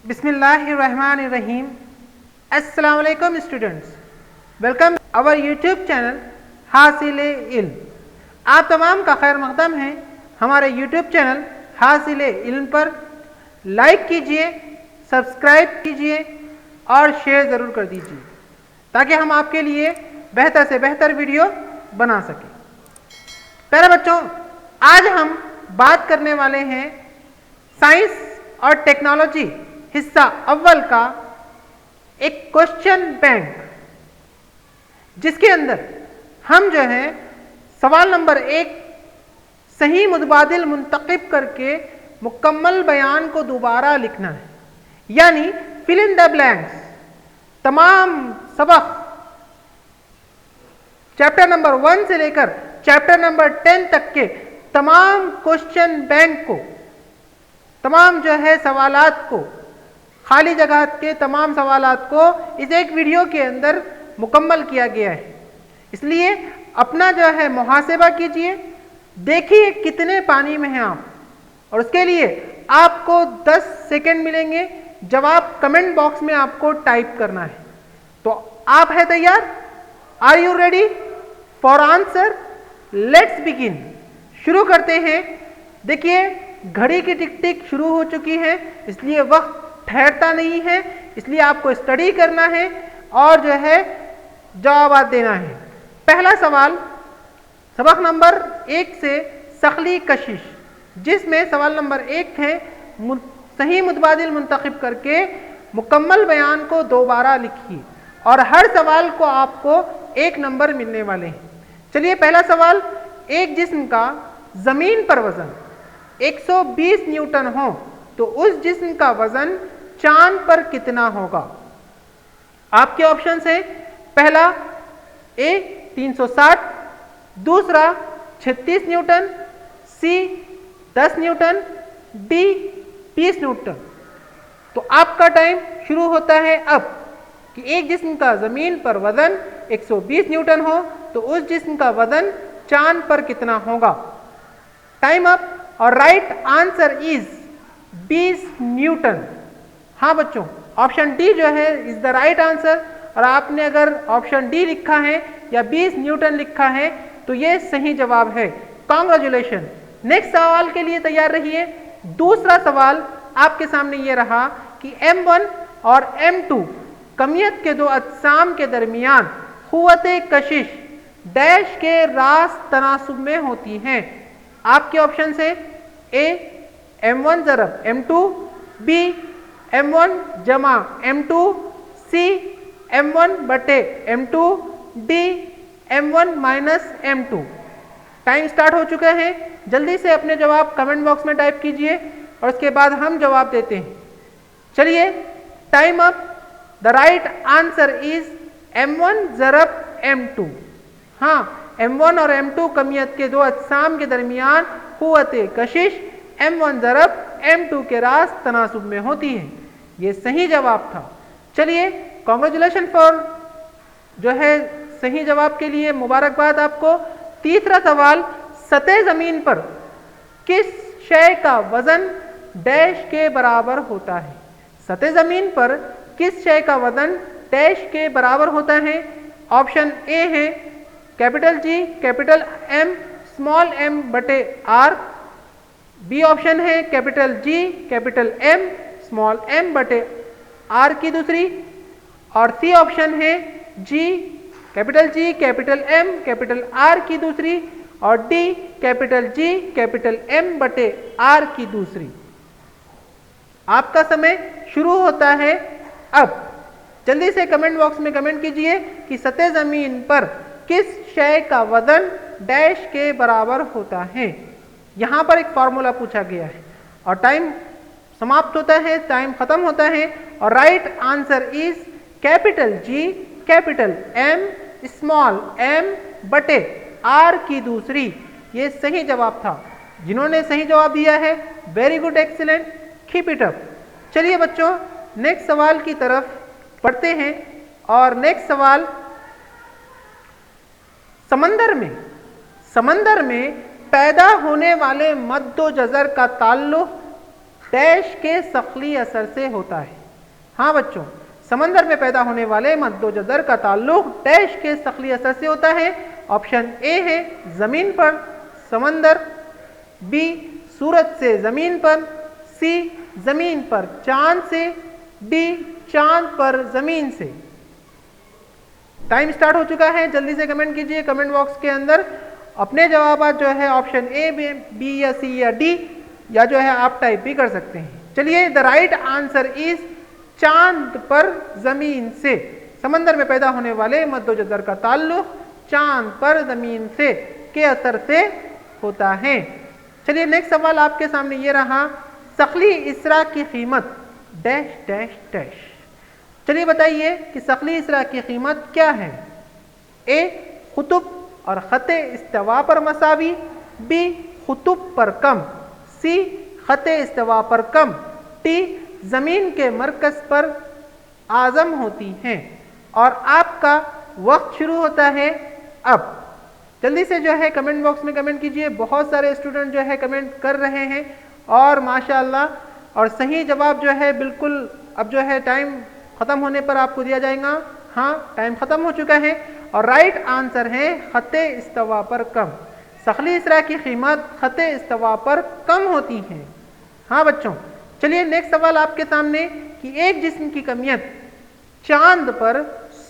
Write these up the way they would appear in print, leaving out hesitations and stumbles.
बिस्मिल्लाहिर्रहमानिर्रहीम। अस्सलाम वालेकुम students, welcome our YouTube channel Hasile Ilm. आप तमाम का खैर मकदम है हमारे यूट्यूब चैनल हासिले इल्म पर। लाइक कीजिए, सब्सक्राइब कीजिए और शेयर ज़रूर कर दीजिए ताकि हम आपके लिए बेहतर से बेहतर वीडियो बना सकें। प्यारे बच्चों, आज हम बात करने वाले हैं साइंस और टेक्नोलॉजी हिस्सा अव्वल का एक क्वेश्चन बैंक, जिसके अंदर हम जो है सवाल नंबर 1 सही मुतबादिल मुंतखब करके मुकम्मल बयान को दोबारा लिखना है, यानी फिल इन द ब्लैंक्स। तमाम सबक चैप्टर नंबर 1 से लेकर चैप्टर नंबर 10 तक के तमाम क्वेश्चन बैंक को, तमाम जो है सवालात को, खाली जगह के तमाम सवालात को इस एक वीडियो के अंदर मुकम्मल किया गया है। इसलिए अपना जो है मुहासिबा कीजिए, देखिए कितने पानी में हैं आप, और उसके लिए आपको 10 सेकंड मिलेंगे। जवाब कमेंट बॉक्स में आपको टाइप करना है। तो आप है तैयार? Are you ready for answer? Let's begin. शुरू करते हैं। देखिए घड़ी की टिक टिक शुरू हो चुकी है, इसलिए वक्त ठहरता नहीं है, इसलिए आपको स्टडी करना है और जो है जवाब देना है। पहला सवाल सबक नंबर 1 से सखली कशिश, जिसमें सवाल नंबर 1 है सही मुतबादिल मुंतखब करके मुकम्मल बयान को दोबारा लिखिए, और हर सवाल को आपको 1 नंबर मिलने वाले हैं। चलिए पहला सवाल, एक जिस्म का जमीन पर वजन 120 न्यूटन हो तो उस जिस्म का वजन चांद पर कितना होगा? आपके ऑप्शंस हैं, पहला ए 360, दूसरा 36 न्यूटन, सी 10 न्यूटन, डी 20 न्यूटन। तो आपका टाइम शुरू होता है अब कि एक जिस्म का जमीन पर वजन 120 न्यूटन हो तो उस जिस्म का वजन चांद पर कितना होगा? Time up. और राइट आंसर इज 20 न्यूटन। हाँ बच्चों, ऑप्शन डी जो है इज द राइट आंसर, और आपने अगर ऑप्शन डी लिखा है या 20 न्यूटन लिखा है तो ये सही जवाब है। कॉन्ग्रेचुलेशन। नेक्स्ट सवाल के लिए तैयार रहिए। दूसरा सवाल आपके सामने ये रहा कि M1 और M2 कमियत के दो अजसाम के दरमियान कुव्वते कशिश डैश के रास तनासुब में होती हैं। आपके ऑप्शन से ए M1 ज़रब M2, बी M1 जमा M2, सी M1 बटे M2, D M1 minus M2। Time start हो चुका है, जल्दी से अपने जवाब कमेंट बॉक्स में टाइप कीजिए और उसके बाद हम जवाब देते हैं। चलिए time up. The right answer is M1 ज़रब M2। हाँ, M1 और M2 कमियत के दो अजसाम के दरमियान कुव्वते कशिश M1 ज़रब M2 के रास तनासुब में होती है। ये सही जवाब था। चलिए कॉन्ग्रेचुलेशन फॉर जो है सही जवाब के लिए मुबारकबाद आपको। तीसरा सवाल, सतह जमीन पर किस शय का वजन डैश के बराबर होता है? सतह जमीन पर किस शय का वजन डैश के बराबर होता है? ऑप्शन ए है capital G capital M small m बटे R, बी ऑप्शन है capital G capital M small m बटे R की दूसरी, और सी ऑप्शन है G capital G capital M capital R की दूसरी, और D capital G capital M बटे R की दूसरी। आपका समय शुरू होता है अब। जल्दी से कमेंट बॉक्स में कमेंट कीजिए कि सतह जमीन पर किस शय का वजन डैश के बराबर होता है। यहाँ पर एक फॉर्मूला पूछा गया है और टाइम समाप्त होता है, टाइम खत्म होता है, और right answer is capital G capital M small m बटे R की दूसरी। ये सही जवाब था। जिन्होंने सही जवाब दिया है, very good, excellent, keep it up. चलिए बच्चों नेक्स्ट सवाल की तरफ पढ़ते हैं। और नेक्स्ट सवाल, समंदर में पैदा होने वाले मद्दो जज़र का ताल्लुक डैश के सखली असर से होता है। हाँ बच्चों, समंदर में पैदा होने वाले मद्दोजदर का ताल्लुक डैश के सखली असर से होता है। ऑप्शन ए है जमीन पर समंदर, बी सूरज से जमीन पर, सी जमीन पर चांद से, डी चांद पर जमीन से। टाइम स्टार्ट हो चुका है, जल्दी से कमेंट कीजिए कमेंट बॉक्स के अंदर अपने जवाब जो है ऑप्शन ए, बी या सी या डी, या जो है आप टाइप भी कर सकते हैं। चलिए, द राइट आंसर इज चांद पर जमीन से। समंदर में पैदा होने वाले मद्दोजदर का ताल्लुक चांद पर जमीन से के असर से होता है। चलिए, नेक्स्ट सवाल आपके सामने ये रहा, सखली इसरा की कीमत डैश डैश डैश। चलिए बताइए कि सखली इसरा की कीमत क्या है। ए खुतुब और खते इस्तिवा पर मसावी, बी खुतुब पर कम, सी खते इस्तिवा पर कम, डी जमीन के मरकज पर आजम होती हैं। और आपका वक्त शुरू होता है अब। जल्दी से जो है कमेंट बॉक्स में कमेंट कीजिए। बहुत सारे स्टूडेंट जो है कमेंट कर रहे हैं और माशाअल्लाह, और सही जवाब जो है बिल्कुल अब जो है टाइम खत्म होने पर आपको दिया जाएगा। हाँ, टाइम खत्म हो चुका है और राइट आंसर है खते इस्तिवा पर कम। सखली इसरा की कीमत खते इस्तिवा पर कम होती है। हाँ बच्चों, चलिए नेक्स्ट सवाल आपके सामने कि एक जिस्म की कमियत चांद पर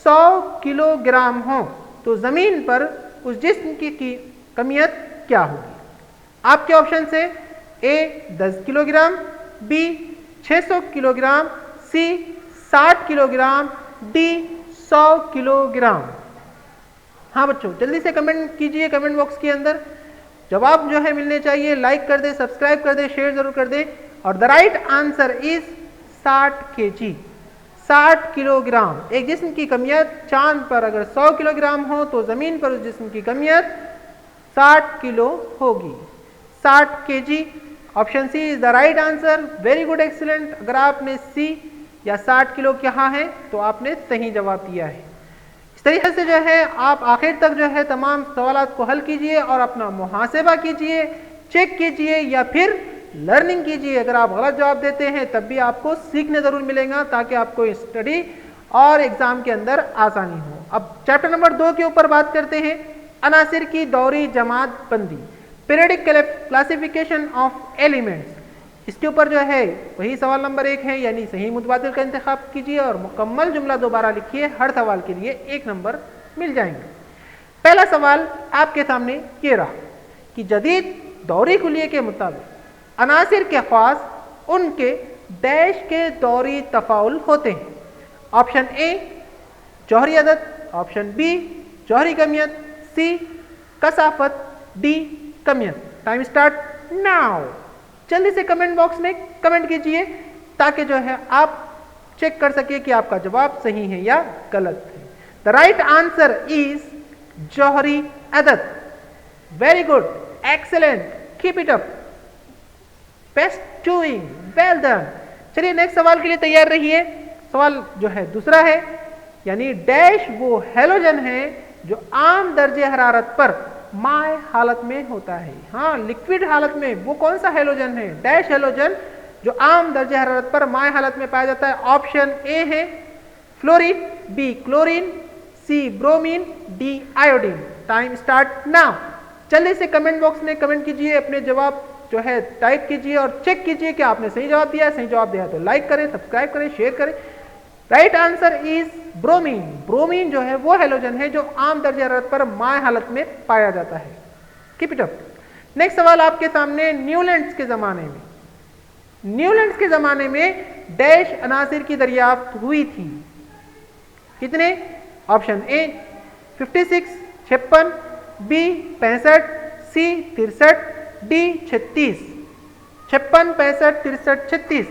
100 किलोग्राम हो तो जमीन पर उस जिस्म की कमियत क्या होगी। आपके ऑप्शन से ए 10 किलोग्राम, बी 600 किलोग्राम, सी 60 किलोग्राम, डी 100 किलोग्राम। हाँ बच्चों, जल्दी से कमेंट कीजिए कमेंट बॉक्स के अंदर। जवाब जो है मिलने चाहिए। लाइक कर दे, सब्सक्राइब कर दे, शेयर जरूर कर दे। और the right answer is 60 kg, 60 kilogram. एक जिस्म की कमियत चांद पर अगर 100 किलोग्राम हो तो जमीन पर उस जिस्म की कमियत 60 किलो होगी। 60 kg। Option C is the right answer. Very good, excellent. अगर आपने सी या 60 किलो कहा है तो आपने सही जवाब दिया है। इस तरीके से जो है आप आखिर तक जो है तमाम सवालात को हल कीजिए और अपना मुहासेबा कीजिए, चेक कीजिए या फिर लर्निंग कीजिए। अगर आप गलत जवाब देते हैं तब भी आपको सीखने जरूर मिलेगा ताकि आपको स्टडी और एग्जाम के अंदर आसानी हो। अब चैप्टर नंबर 2 के ऊपर बात करते हैं, अनासिर की दौरी जमात बंदी, पीरियडिक क्लासिफिकेशन ऑफ एलिमेंट्स। इसके ऊपर जो है वही सवाल नंबर 1 है, यानी सही मुतबादिल का इंतखाब कीजिए और मुकम्मल जुमला दोबारा लिखिए। हर सवाल के लिए 1 नंबर मिल जाएंगे। पहला सवाल आपके सामने ये रहा कि जदीद दौरी कुलिये के मुताबिक अनासिर के ख्वास उनके डैश के दौरी तफाउल होते हैं। ऑप्शन ए जौहरी अदद, ऑप्शन बी जौहरी कमियत, सी कसाफत, डी कमियत। Time start now. जल्दी से कमेंट बॉक्स में कमेंट कीजिए ताकि जो है आप चेक कर सके कि आपका जवाब सही है या गलत है। द राइट आंसर इज जौहरी अदद। Very good, excellent, keep it up, best doing, well done. चलिए नेक्स्ट सवाल के लिए तैयार रहिए। सवाल जो है दूसरा है, यानी डैश वो हैलोजन है जो आम दर्जे हरारत पर माय हालत में होता है। हाँ, लिक्विड हालत में वो कौन सा हैलोजन है, डैश हैलोजन जो आम दर्जे हरारत पर माय हालत में पाया जाता है। ऑप्शन ए है fluorine, B chlorine, C bromine, D iodine. Time start now. जल्दी से कमेंट बॉक्स में कमेंट कीजिए, अपने जवाब जो है टाइप कीजिए और चेक कीजिए कि आपने सही जवाब दिया है। सही जवाब दिया तो लाइक करें, सब्सक्राइब करें, शेयर करें। Right answer is bromine. Bromine जो है वो हैलोजन है जो आम दर्जे हरारत पर माय हालत में पाया जाता है। Keep it up. नेक्स्ट सवाल आपके सामने, न्यूलैंड्स के जमाने में, न्यूलैंड्स के जमाने में डैश अनासिर की दरियाफ्त हुई थी। कितने? Option A 56, 56, B 65, C 63, D 36। 56, 65, 63, 36।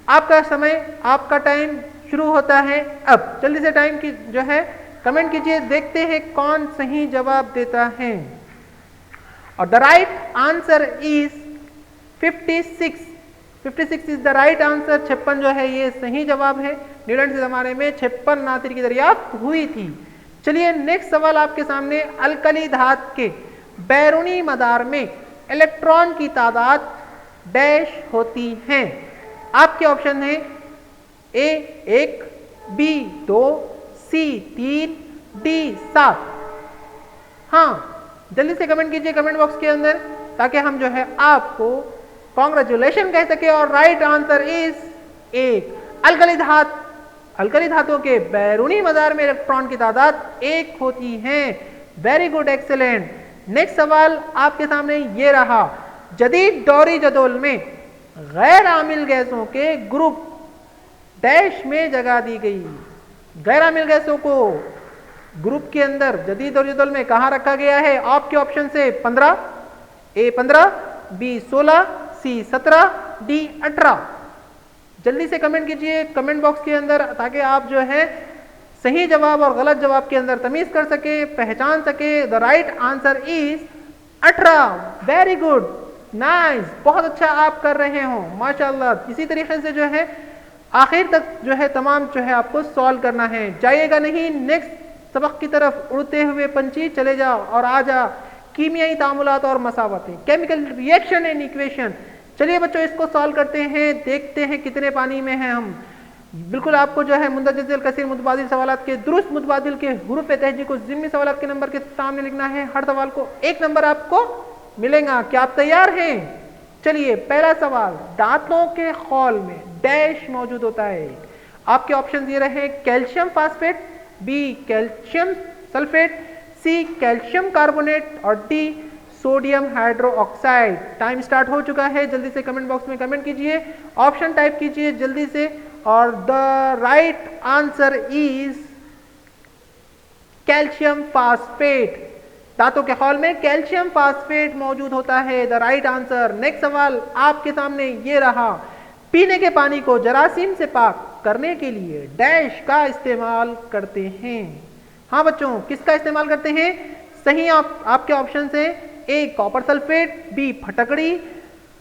आपका समय, आपका टाइम शुरू होता है अब। जल्दी से टाइम की जो है कमेंट कीजिए, देखते हैं कौन सही जवाब देता है। और the right answer is 56। 56 is the right answer. 56 जो है ये सही जवाब है। न्यूलैंड के जमाने में 56 अनासिर की दरियाफ्त हुई थी। चलिए नेक्स्ट सवाल आपके सामने, अलकली धात के बैरूनी मदार में इलेक्ट्रॉन की तादाद डैश होती है। आपके ऑप्शन है ए 1, बी 2, सी 3, डी 7। हाँ, जल्दी से कमेंट कीजिए कमेंट बॉक्स के अंदर ताकि हम जो है आपको कॉन्ग्रेचुलेशन कह सके। और राइट आंसर इज 1। अलकली धातुओं के बैरूनी मदार में इलेक्ट्रॉन की तादाद 1 होती है। Very good, excellent. नेक्स्ट सवाल आपके सामने ये रहा। जदीद दौरी जदोल में गैर आमिल गैसों के ग्रुप डैश में जगह दी गई। गैर आमिल गैसों को ग्रुप के अंदर जदीद दौरी जदोल में कहां रखा गया है? आपके ऑप्शन से 15, ए 15, बी 16, सी 17, डी 18। जल्दी से कमेंट कीजिए कमेंट बॉक्स के अंदर ताकि आप जो है सही जवाब और गलत जवाब के अंदर तमीज कर सके, पहचान सके। The right answer is 18। Very good, nice, बहुत अच्छा आप कर रहे हो माशाल्लाह। इसी तरीके से जो है आखिर तक जो है तमाम जो है आपको सॉल्व करना है। जाइएगा नहीं, नेक्स्ट सबक की तरफ उड़ते हुए पंछी चले जाओ और आ जा कीमियाई तामुलात और मसावतें, केमिकल रिएक्शन एंड इक्वेशन। चलिए बच्चों इसको सॉल्व करते हैं, देखते हैं कितने पानी में हैं हम। बिल्कुल आपको जो है मुंदरजिल कसीर मुतबादिल सवालात के दुरुस्त मुतबादिल के हुरूफ तहजी को ज़िम्मी सवालात के नंबर के सामने लिखना है। हर सवाल को 1 नंबर आपको मिलेगा। क्या आप तैयार हैं? चलिए पहला सवाल, दांतों के खौल में डैश मौजूद होता है। आपके ऑप्शन ये रहे calcium phosphate, B calcium sulphate, C calcium carbonate और D sodium hydro oxide. Time start हो चुका है, जल्दी से कमेंट बॉक्स में कमेंट कीजिए, ऑप्शन टाइप कीजिए जल्दी से। और the right answer is calcium phosphate. दांतों के खौल में कैल्शियम फास्फेट मौजूद होता है, द राइट आंसर। नेक्स्ट सवाल आपके सामने ये रहा। पीने के पानी को जरासीम से पाक करने के लिए डैश का इस्तेमाल करते हैं। हाँ बच्चों, किसका इस्तेमाल करते हैं? सही आपके ऑप्शन से ए कॉपर सल्फेट, बी फटकड़ी,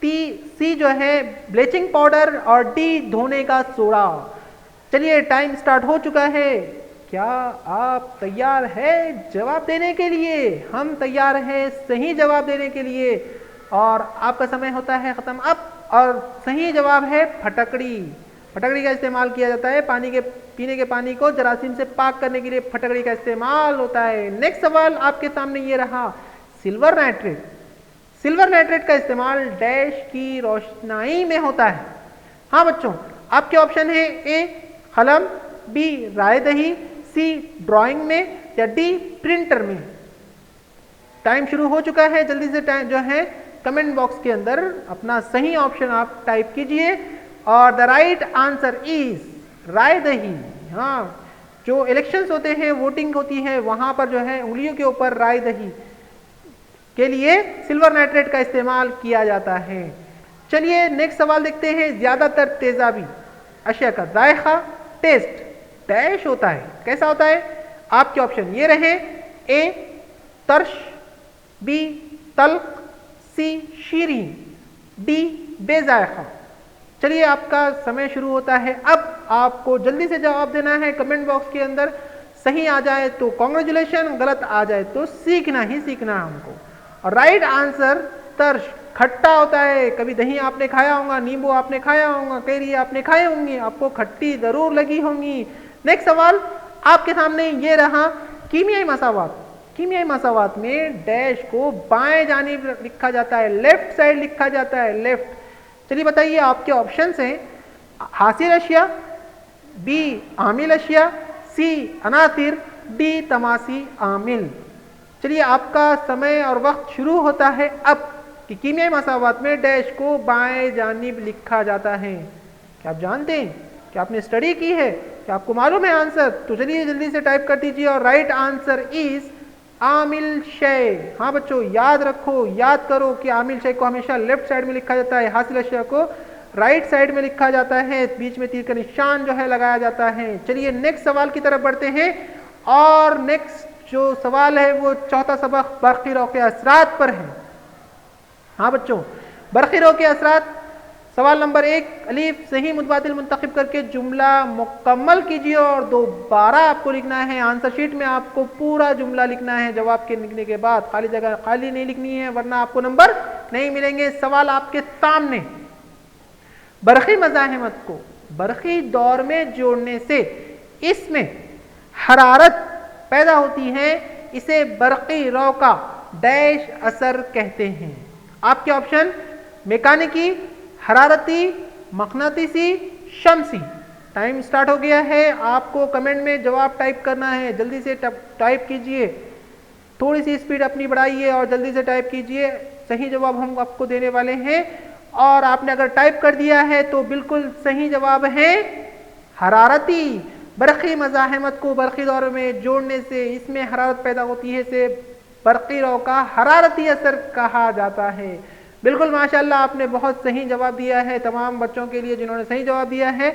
सी जो है ब्लीचिंग पाउडर और डी धोने का सोडा। चलिए टाइम स्टार्ट हो चुका है। क्या आप तैयार है जवाब देने के लिए? हम तैयार हैं सही जवाब देने के लिए और आपका समय होता है खत्म अब। और सही जवाब है फटकड़ी। फटकड़ी का इस्तेमाल किया जाता है पानी के पीने के पानी को जरासीम से पाक करने के लिए फटकड़ी का इस्तेमाल होता है। नेक्स्ट सवाल आपके सामने ये रहा। Silver nitrate. सिल्वर नाइट्रेट का इस्तेमाल डैश की रोशनाई में होता है। हाँ बच्चों, आपके ऑप्शन है ए कलम, बी राय दही, सी ड्राइंग में या डी प्रिंटर में। टाइम शुरू हो चुका है, जल्दी से टाइम जो है कमेंट बॉक्स के अंदर अपना सही ऑप्शन आप टाइप कीजिए। और द राइट आंसर इज राय दही। हाँ, जो इलेक्शंस होते हैं, वोटिंग होती है, वहां पर जो है उंगलियों के ऊपर राय दही के लिए सिल्वर नाइट्रेट का इस्तेमाल किया जाता है। चलिए नेक्स्ट सवाल देखते हैं। ज्यादातर तेजाबी अशिया का जायका टेस्ट डैश होता है, कैसा होता है? आपके ऑप्शन ये रहे। ए तर्श, बी तल्ख, सी शीरीन, डी बेजायका। चलिए आपका समय शुरू होता है अब। आपको जल्दी से जवाब देना है कमेंट बॉक्स के अंदर। सही आ जाए तो कॉन्ग्रेचुलेशन, गलत आ जाए तो सीखना ही सीखना हमको। और राइट आंसर तर्श खट्टा होता है। कभी दही आपने खाया होगा, नींबू आपने खाया होगा, कैरी आपने खाए होंगे, आपको खट्टी जरूर लगी होंगी। नेक्स्ट सवाल आपके सामने ये रहा। कीमियाई मसावात। कीमियाई मसावात में डैश को बाएं जानिब लिखा जाता है, लेफ्ट साइड लिखा जाता है, लेफ्ट। चलिए बताइए आपके ऑप्शन हैं हासिल अशिया, बी आमिल अशिया, सी अनासिर, डी तमासी आमिल। चलिए आपका समय और वक्त शुरू होता है अब कि कीमियाई मसावात में डैश को बाएं जानिब लिखा जाता है। क्या आप जानते हैं? क्या आपने स्टडी की है? क्या आपको मालूम है आंसर? तो चलिए जल्दी से टाइप कर दीजिए। और राइट आंसर इज आमिल शय। हाँ बच्चों, याद रखो, याद करो कि आमिल शय को हमेशा लेफ्ट साइड में लिखा जाता है, हासिल अशिया को राइट साइड में लिखा जाता है, बीच में तीर का निशान जो है लगाया जाता है। चलिए नेक्स्ट सवाल की तरफ बढ़ते हैं। और नेक्स्ट जो सवाल है वो चौथा सबक बरक़ी रौ के असरात पर है। हाँ बच्चों, बरक़ी रौ के असरात। सवाल नंबर 1, अलीफ सही मुतबादिल मुंतखब करके जुमला मुकम्मल कीजिए और दोबारा आपको लिखना है। आंसर शीट में आपको पूरा जुमला लिखना है जवाब के लिखने के बाद, खाली जगह खाली नहीं लिखनी है वरना आपको नंबर नहीं मिलेंगे। सवाल आपके सामने। बरक़ी मज़ाहिमत को बरक़ी दौर में जोड़ने से इसमें हरारत पैदा होती है, इसे बरक़ी रौ का डैश असर कहते हैं। आपके ऑप्शन मैकेनिकी, हरारती, मकनातीसी, शम्सी। टाइम स्टार्ट हो गया है, आपको कमेंट में जवाब टाइप करना है, जल्दी से टाइप कीजिए, थोड़ी सी स्पीड अपनी बढ़ाइए और जल्दी से टाइप कीजिए। सही जवाब हम आपको देने वाले हैं और आपने अगर टाइप कर दिया है तो बिल्कुल सही जवाब है हरारती। बरक़ी मज़ाहिमत को बरक़ी दौर में जोड़ने से इसमें हरारत पैदा होती है, इसे बरक़ी रौ का हरारती असर कहा जाता है। बिल्कुल माशाल्लाह, आपने बहुत सही जवाब दिया है। तमाम बच्चों के लिए जिन्होंने सही जवाब दिया है,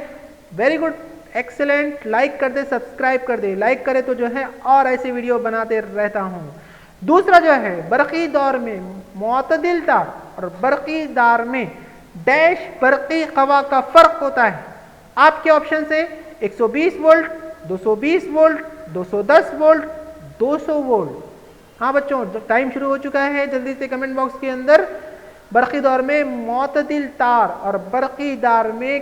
वेरी गुड, एक्सेलेंट। लाइक कर दे, सब्सक्राइब कर दे, लाइक करे तो जो है और ऐसे वीडियो बनाते रहता हूँ। दूसरा जो है बरक़ी दौर में मुअतदिल तार और बरक़ी दार में डैश बरक़ी क़वा का फ़र्क होता है। आपके ऑप्शन से 120 वोल्ट, 220 वोल्ट, 210 वोल्ट, 200 वोल्ट। हाँ बच्चों, टाइम शुरू हो चुका है, जल्दी से कमेंट बॉक्स के अंदर बरक़ी दौर में मुअतदिल तार और बरक़ी दार में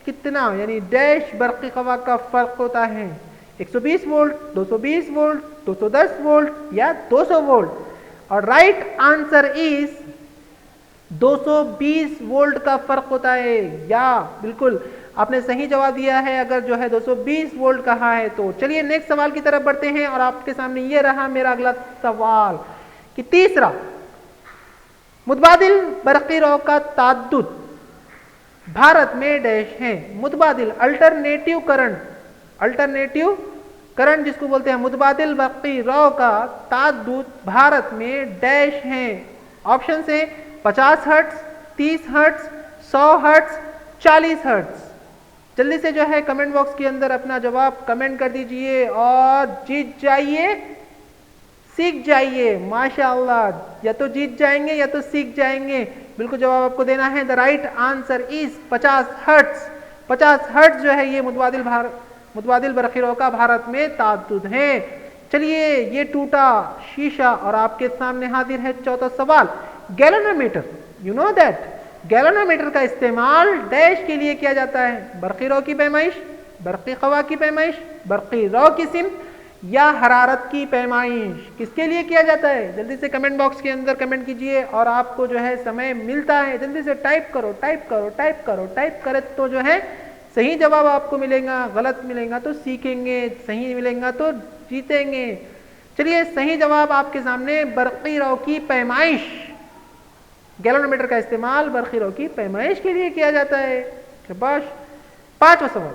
कितना यानी डैश बरक़ी क़वा का फ़र्क होता है। 120 वोल्ट, 220 वोल्ट, 210 वोल्ट या 200 वोल्ट। और राइट आंसर इज 220 वोल्ट का फ़र्क होता है। या बिल्कुल आपने सही जवाब दिया है अगर जो है 220 वोल्ट कहा है तो। चलिए नेक्स्ट सवाल की तरफ बढ़ते हैं और आपके सामने ये रहा मेरा अगला सवाल कि तीसरा, मुतबादिल बरक़ी रौ का ताद्दुद भारत में डैश है। मुतबादिल अल्टरनेटिव करंट जिसको बोलते हैं, मुतबादिल बरक़ी रौ का ताद्दुद भारत में डैश है। ऑप्शन से 50 हर्ट्ज, 30 हर्ट्ज, 100 हर्ट्ज, 40 हर्ट्ज। जल्दी से जो है कमेंट बॉक्स के अंदर अपना जवाब कमेंट कर दीजिए और जीत जाइए, सीख जाइए। माशाअल्लाह, या तो जीत जाएंगे या तो सीख जाएंगे। बिल्कुल जवाब आपको देना है। The right answer is 50 hertz. 50 hertz जो है ये मुतबादिल बरक़ी रौ का भारत में ताद्दुद है। चलिए, ये टूटा शीशा और आपके सामने हाजिर है चौथा सवाल, galvanometer. You know that galvanometer का इस्तेमाल डैश के लिए किया जाता है। बरक़ी रौ की पैमाइश, बरक़ी क़वा की पैमाइश, बरक़ी रौ की सिम या हरारत की पैमाइश, किसके लिए किया जाता है? जल्दी से कमेंट बॉक्स के अंदर कमेंट कीजिए और आपको जो है समय मिलता है, जल्दी से टाइप करो, टाइप करो, टाइप करो। टाइप करे तो जो है सही जवाब आपको मिलेगा, गलत मिलेगा तो सीखेंगे, सही मिलेगा तो जीतेंगे। चलिए, सही जवाब आपके सामने बरक़ी रौ की पैमाइश। गैलोनोमीटर का इस्तेमाल बरक़ी रौ की पैमाइश के लिए किया जाता है। शाबाश। पांचवा सवाल,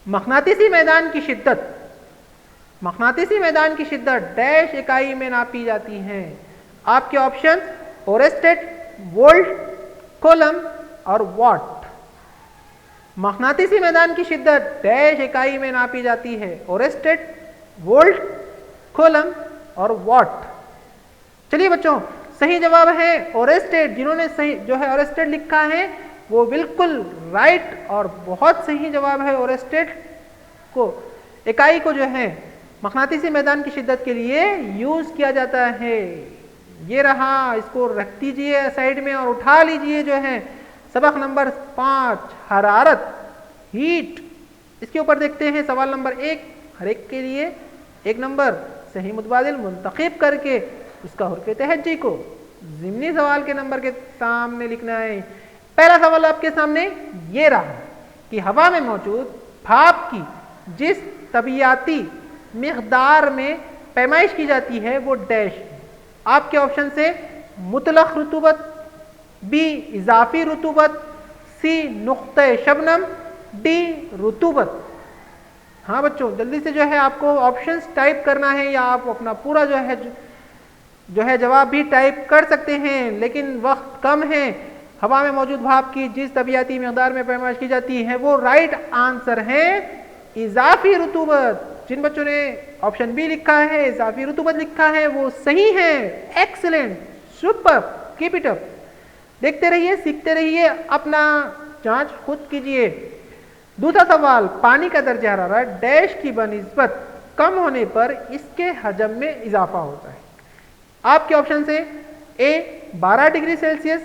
मक़नातीसी मैदान की शिद्दत। मक़नातीसी मैदान की शिद्दत डैश इकाई में नापी जाती है। आपके ऑप्शन ओरेस्टेड, वोल्ट, कोलम और वाट। मक़नातीसी मैदान की शिद्दत डैश इकाई में नापी जाती है। ओरेस्टेड, वोल्ट, कोलम और वाट। चलिए बच्चों, सही जवाब है ओरेस्टेड। जिन्होंने सही जो है ओरेस्टेड लिखा है वो बिल्कुल राइट और बहुत सही जवाब है। ओरेस्टेड को इकाई को जो है मक़नातीसी मैदान की शिद्दत के लिए यूज किया जाता है। ये रहा, इसको रख दीजिए साइड में और उठा लीजिए जो है सबक नंबर 5, हरारत, हीट। इसके ऊपर देखते हैं सवाल नंबर 1, हर एक के लिए 1 नंबर सही मुतबादिल मुंतखब करके उसका हुर्फ़े तहज्जी को ज़िमनी सवाल के नंबर के सामने लिखना है। पहला सवाल आपके सामने ये रहा कि हवा में मौजूद भाप की जिस तबियाती मिक़दार में पैमाइश की जाती है वो डैश है। आपके ऑप्शन से मुतलक़ रुतूबत, बी इजाफी रुतूबत, सी नुक़्ते शबनम, डी रुतूबत। हाँ बच्चों, जल्दी से जो है आपको ऑप्शंस टाइप करना है या आप अपना पूरा जो है जवाब भी टाइप कर सकते हैं, लेकिन वक्त कम है। हवा में मौजूद भाप की जिस तबियाती मिक़दार में पैमाइश की जाती है वो राइट आंसर है इजाफी रुतूबत। जिन बच्चों ने ऑप्शन बी लिखा है, इजाफी रुतूबत लिखा है, वो सही है। Excellent, super, keep it up. देखते रहिए, सीखते रहिए, अपना जांच खुद कीजिए। दूसरा सवाल, पानी का दर्जा हरारत डैश की बनिस्बत कम होने पर इसके हजम में इजाफा होता है। आपके ऑप्शन से A 12 degree Celsius,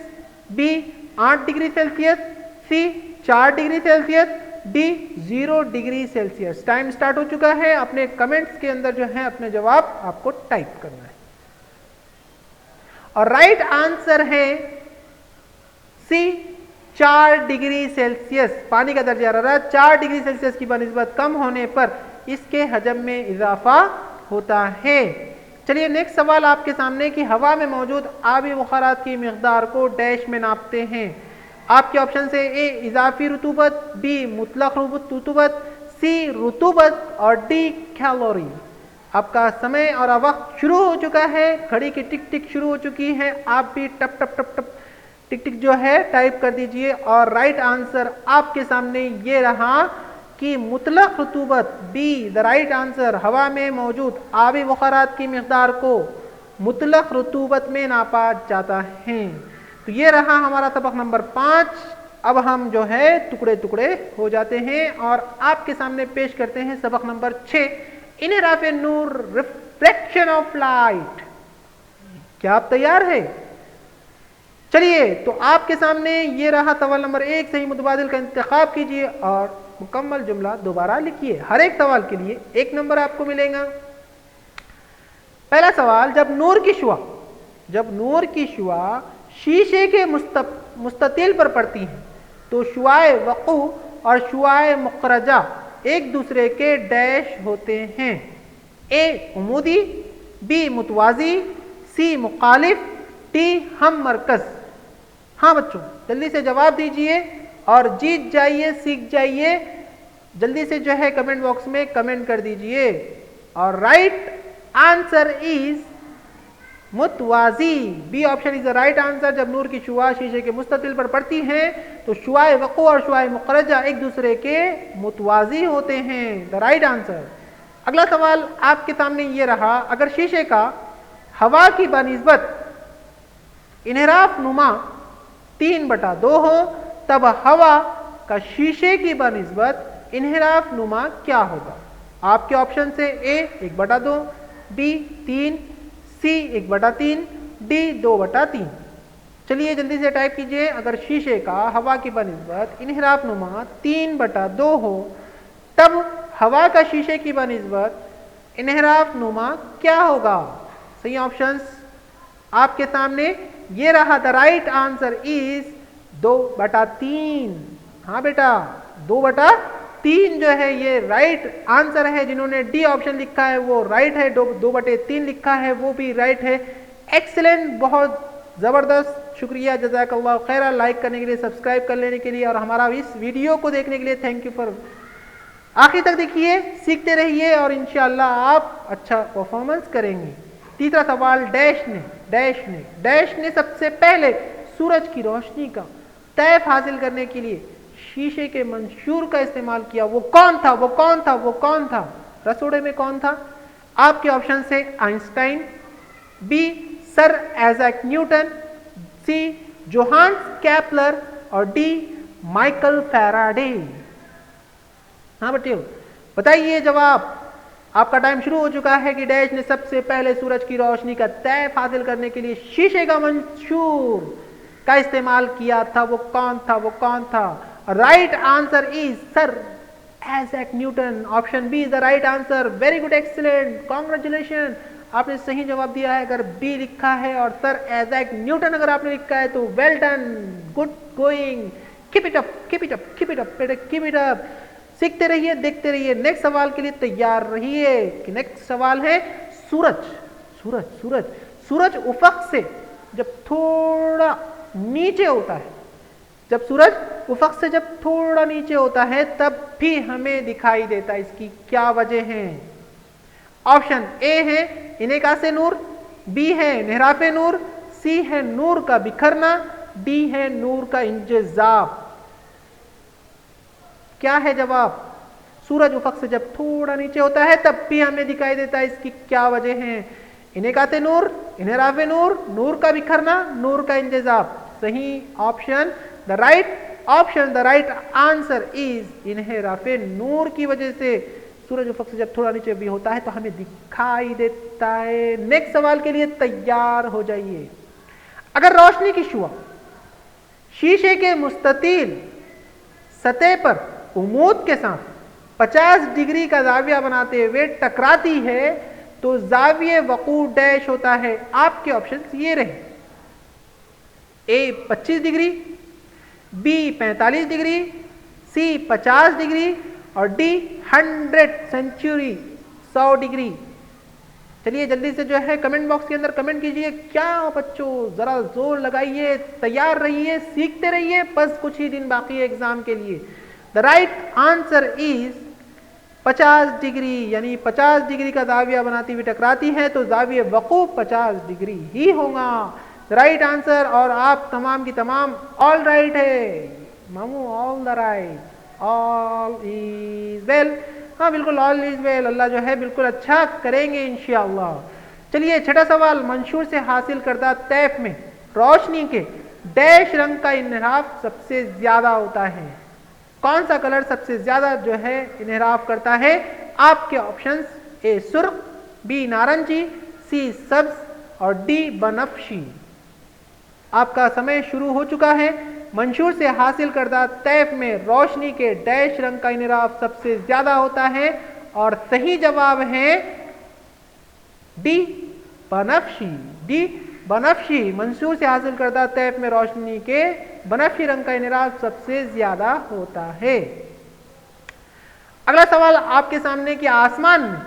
B 8 degree Celsius, C 4 degree Celsius, D 0 degree Celsius. Time start हो चुका है। अपने कमेंट्स के अंदर जो है अपने जवाब आपको टाइप करना है। और राइट आंसर है सी 4 डिग्री सेल्सियस। पानी का दर्जा हरारत 4 डिग्री सेल्सियस की बनिस्बत कम होने पर इसके हजम में इजाफा होता है। चलिए नेक्स्ट सवाल आपके सामने कि हवा में मौजूद आबी बुखारात की मिकदार को डैश में नापते हैं। आपके ऑप्शन से ए इजाफी रुतूबत, बी मुतलक रुतूबत, सी रुतूबत और डी कैलोरी। आपका समय और वक्त शुरू हो चुका है। घड़ी की टिक टिक शुरू हो चुकी है। आप भी टप टप टप टप टिक टिक जो है टाइप कर दीजिए। और राइट आंसर आपके सामने ये रहा कि मुतलक रुतूबत, बी द राइट आंसर। हवा में मौजूद आबी बुखारात की मिकदार को मुतलक रुतूबत में नापा जाता है। तो ये रहा हमारा सबक नंबर 5। अब हम जो है टुकड़े टुकड़े हो जाते हैं और आपके सामने पेश करते हैं सबक नंबर 6, इनहिराफ नूर, रिफ्लेक्शन ऑफ लाइट। क्या आप तैयार है? चलिए तो आपके सामने ये रहा सवाल नंबर 1। सही मुतबादिल का इंतखाब कीजिए और मुकम्मल जुमला दोबारा लिखिए। हर एक सवाल के लिए 1 नंबर आपको मिलेगा। पहला सवाल, जब नूर की शुआ शीशे के मुस्ततिल पर पड़ती है तो शुआए वक़ू और शुआए मुक़रजा एक दूसरे के डैश होते हैं। ए उमूदी, बी मुतवाज़ी, सी मुखालिफ, डी हम मरकज़। हाँ बच्चों जल्दी से जवाब दीजिए और जीत जाइए, सीख जाइए। जल्दी से जो है कमेंट बॉक्स में कमेंट कर दीजिए। और राइट आंसर इज मुतवाज़ी। B option is the right answer. जब नूर की शुआ शीशे के मुस्ततिल पर पड़ती हैं तो शुआए वक़ू और शुआए मुक़रजा एक दूसरे के मुतवाज़ी होते हैं। The right answer. अगला सवाल आपके सामने ये रहा, अगर शीशे का हवा की बनिस्बत इन्हिराफ नुमा 3/2 हो तब हवा का शीशे की बनिस्बत इन्हिराफ नुमा क्या होगा? आपके ऑप्शन से ए 1/2, बी 3, सी 1/3, डी 2/3। चलिए जल्दी से टाइप कीजिए। अगर शीशे का हवा की बनिस्बत इन्हिराफ नुमा 3/2 हो तब हवा का शीशे की बनिस्बत इन्हिराफ नुमा क्या होगा? सही ऑप्शंस आपके सामने ये रहा। The right answer is 2/3। हाँ बेटा 2/3 जो है ये राइट आंसर है। जिन्होंने डी ऑप्शन लिखा है वो राइट है, 2/3 लिखा है वो भी राइट है। एक्सीलेंट, बहुत ज़बरदस्त, शुक्रिया, जज़ाकल्लाह खैरा। लाइक करने के लिए, सब्सक्राइब कर लेने के लिए और हमारा इस वीडियो को देखने के लिए थैंक यू फॉर। आखिर तक देखिए, सीखते रहिए और इंशाअल्लाह आप अच्छा परफॉर्मेंस करेंगे। तीसरा सवाल, डैश ने सबसे पहले सूरज की रोशनी का तैफ हासिल करने के लिए शीशे के मंशूर का इस्तेमाल किया। वो कौन था? रसोड़े में कौन था? आपके ऑप्शन से Einstein, B sir Isaac Newton, C Johannes Kepler और डी माइकल फैराडे। हाँ बच्चों बताइए जवाब। आपका टाइम शुरू हो चुका है कि डैश ने सबसे पहले सूरज की रोशनी का तैफ हासिल करने के लिए शीशे का मंशूर का इस्तेमाल किया था। वो कौन था? Right answer is sir Isaac Newton. Option B is the right answer. Very good, excellent, congratulation, आपने सही जवाब दिया है। अगर बी लिखा है और सर आइजैक न्यूटन अगर आपने लिखा है तो well done, good going, keep it up बेटा, कीप इट अप। सीखते रहिए, देखते रहिए। नेक्स्ट सवाल के लिए तैयार रहिए कि नेक्स्ट सवाल है सूरज उफक से जब थोड़ा नीचे होता है, जब सूरज उफक से जब थोड़ा नीचे होता है तब भी हमें दिखाई देता है। इसकी क्या वजह है? ऑप्शन ए है इनेकासे नूर, बी है इन्हिराफे नूर, सी है नूर का बिखरना, डी है नूर का इंजज़ाब। क्या है जवाब? सूरज उफक से जब थोड़ा नीचे होता है तब भी हमें दिखाई देता है। इसकी क्या वजह है? इनेकाते नूर, इन्हिराफे नूर, नूर का बिखरना, नूर का इंजज़ाब। सही option the right answer is इन्हिराफे नूर की वजह से सूरज उफक से जब थोड़ा नीचे भी होता है तो हमें दिखाई देता है। नेक्स्ट सवाल के लिए तैयार हो जाइए। अगर रोशनी की शुआ शीशे के मुस्ततिल सतह पर उमूद के साथ 50 डिग्री का जाविया बनाते हुए टकराती है तो जाविये वकू डैश होता है। आपके ऑप्शंस ये रहे, ए 25 डिग्री, बी 45 डिग्री, सी 50 डिग्री और डी 100 सेंचुरी 100 डिग्री। चलिए जल्दी से जो है कमेंट बॉक्स के अंदर कमेंट कीजिए। क्या बच्चों, जरा जोर लगाइए, तैयार रहिए, सीखते रहिए, बस कुछ ही दिन बाकी है एग्जाम के लिए। The right answer is 50 degree, यानी 50 डिग्री का जाविया बनाती हुई टकराती है तो जाविया वकूफ 50 डिग्री ही होगा राइट आंसर। और आप तमाम की तमाम ऑल राइट है मामू, all the right, all is well. हाँ बिल्कुल ऑल इज वेल, अल्लाह जो है बिल्कुल अच्छा करेंगे इंशाअल्लाह। चलिए छठा सवाल, मंशूर से हासिल करदा तैफ में रोशनी के डैश रंग का इन्हिराफ सबसे ज्यादा होता है। कौन सा कलर सबसे ज्यादा जो है इन्हिराफ करता है? आपके ऑप्शंस, ए सुर्ख, बी नारंगी, सी सब्ज और डी बनफशी। आपका समय शुरू हो चुका है। मंशूर से हासिल करदा तैफ में रोशनी के डैश रंग का इन्हिराफ सबसे ज्यादा होता है और सही जवाब है डी बनफशी। डी बनफशी, मंशूर से हासिल करदा तैफ में रोशनी के बनफशी रंग का इन्हिराफ सबसे ज्यादा होता है। अगला सवाल आपके सामने कि आसमान में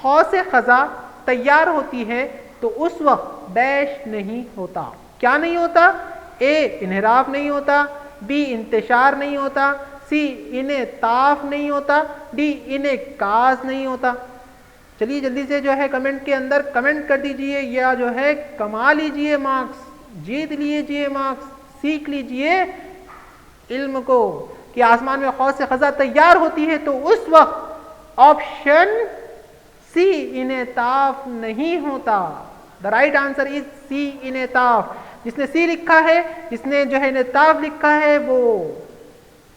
खौसे खजा तैयार होती है तो उस वक्त डैश नहीं होता। क्या नहीं होता? ए इन्हिराफ नहीं होता, बी इंतशार नहीं होता, सी इनेताफ नहीं होता, डी इनेकाज नहीं होता। चलिए जल्दी से जो है कमेंट के अंदर कमेंट कर दीजिए या जो है कमा लीजिए मार्क्स, जीत लीजिए मार्क्स, सीख लीजिए इल्म को कि आसमान में खौस से खजा तैयार होती है तो उस वक्त ऑप्शन सी इनेताफ नहीं होता। The right answer is C इनेताफ। जिसने सी लिखा है, जिसने जो है इनेताफ लिखा है वो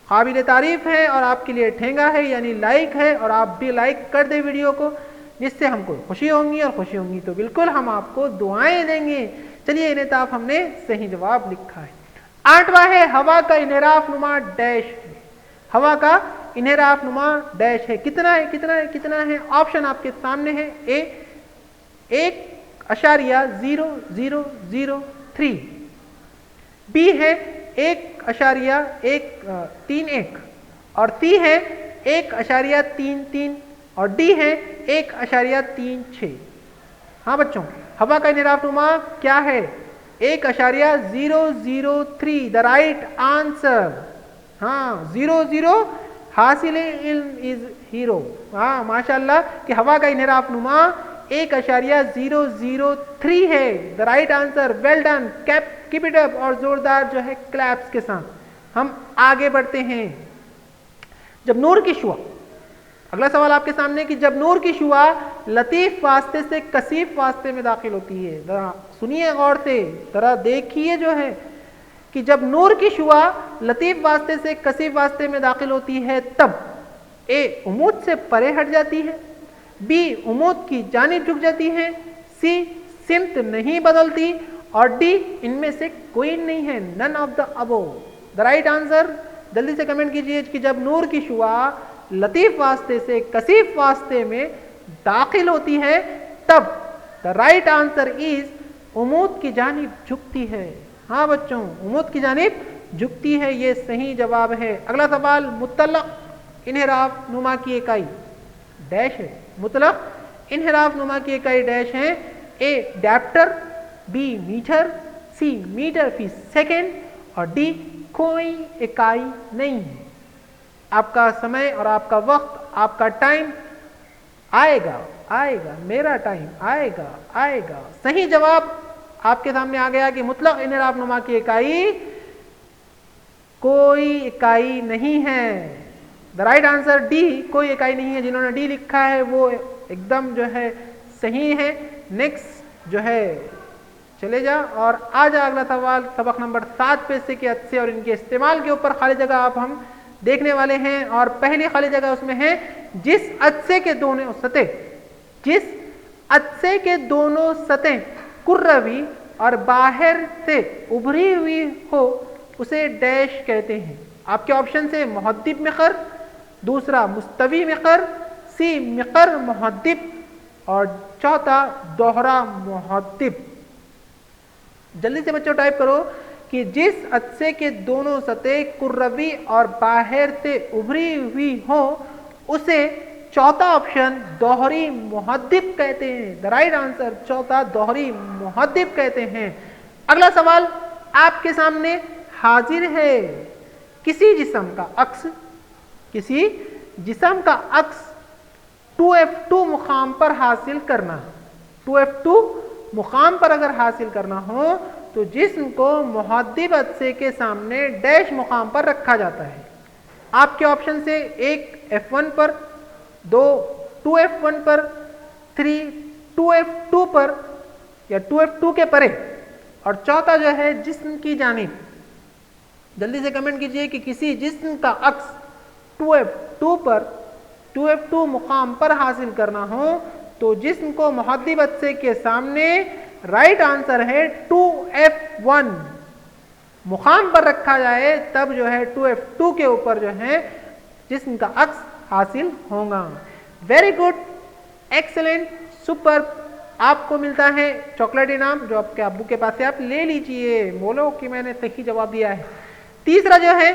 काबिल तारीफ है और आपके लिए ठेंगा है यानी लाइक है। और आप भी लाइक कर दे वीडियो को, जिससे हमको खुशी होंगी और खुशी होंगी तो बिल्कुल हम आपको दुआएं देंगे। चलिए इनेताफ हमने सही जवाब लिखा है। आठवां है हवा का इन्हिराफ नुमा डैश है। हवा का इन्हिराफ नुमा डैश है। कितना है, कितना है, कितना है? ऑप्शन आपके सामने है। ए 1.00003, बी है 1.131 और सी है 1.33 और डी है 1.36। हाँ बच्चों, हवा का इन्हिराफ नुमा क्या है? 1.003 द राइट आंसर। हाँ 00 हासिल इल्म इज हीरो। हाँ माशाल्लाह कि हवा का इन्हिराफ नुमा 1.003 है the right answer. Well done, keep it up और जोरदार जो है क्लैप्स के साथ हम आगे बढ़ते हैं। जब नूर की शुआ, अगला सवाल आपके सामने कि जब नूर की शुआ लतीफ वास्ते से कसीफ वास्ते में दाखिल होती है, जरा सुनिए गौर से, जरा देखिए जो है कि जब नूर की शुआ लतीफ वास्ते से कसीफ वास्ते में दाखिल होती है तब ए उमूद से परे हट जाती है, बी उमूद की जानिब झुक जाती है, सी सिमत नहीं बदलती और डी इनमें से कोई नहीं है, none of the above. The right answer जल्दी से कमेंट कीजिए कि जब नूर की शुआ लतीफ वास्ते से कसीफ वास्ते में दाखिल होती है तब द राइट आंसर इज उमूद की जानिब झुकती है। हाँ बच्चों, उमूद की जानिब झुकती है, ये सही जवाब है। अगला सवाल, मुतल्लक इन्हिराफ नुमा की इकाई डैश है। मुतल्लक इन्हिराफ नुमा की इकाई डैश है। ए डाप्टर, बी मीटर, सी मीटर फी सेकेंड और डी कोई इकाई नहीं है। आपका समय और आपका वक्त, आपका टाइम आएगा, आएगा, मेरा टाइम आएगा, आएगा। सही जवाब आपके सामने आ गया कि मुतल्लक इन्हिराफ नुमा की इकाई कोई इकाई नहीं है। द राइट आंसर डी, कोई इकाई नहीं है। जिन्होंने डी लिखा है वो एकदम जो है सही है। नेक्स्ट जो है चले जा और आ जा अगला सवाल, सबक नंबर 7 पैसे के अच्छे और इनके इस्तेमाल के ऊपर खाली जगह आप हम देखने वाले हैं। और पहली खाली जगह उसमें है जिस अच्छे के दोनों सतह, जिस अच्छे के दोनों सतह कुर्रवी और बाहर से उभरी हुई हो उसे डैश कहते हैं। आपके ऑप्शन से मुहद्दिब मिक़र, दूसरा मुस्तवी मिक़र, सी मिक़र मुहद्दिब और चौथा दोहरा मुहद्दिब। जल्दी से बच्चों टाइप करो कि जिस अदसे के दोनों सतह कुर्रवी और बाहर से उभरी हुई हो उसे चौथा ऑप्शन दोहरी मुहद्दिब कहते हैं। द राइट आंसर चौथा दोहरी मुहद्दिब कहते हैं। अगला सवाल आपके सामने हाजिर है। किसी जिस्म का अक्स, किसी जिस्म का अक्स 2f2 मुकाम पर हासिल करना। 2f2 मुकाम पर अगर हासिल करना हो तो जिस्म को मुहद्दिब अदसे के सामने डैश मुकाम पर रखा जाता है। आपके ऑप्शन से एक f1 पर, दो 2f1 पर, 3 2f2 पर या 2f2 के परे और चौथा जो है जिस्म की जानिब। जल्दी से कमेंट कीजिए कि किसी जिस्म का अक्स 2f2 पर 2f2 मुकाम पर हासिल करना हो तो जिस्म को मुहद्दिब अदसे के सामने राइट आंसर है 2f1 मुकाम पर रखा जाए, तब जो है 2f2 के ऊपर जो है जिस्म का अक्स हासिल होगा। Very good, excellent, super. आपको मिलता है चॉकलेट इनाम जो आपके अब्बू के पास से आप ले लीजिए। बोलो कि मैंने सही जवाब दिया है। तीसरा जो है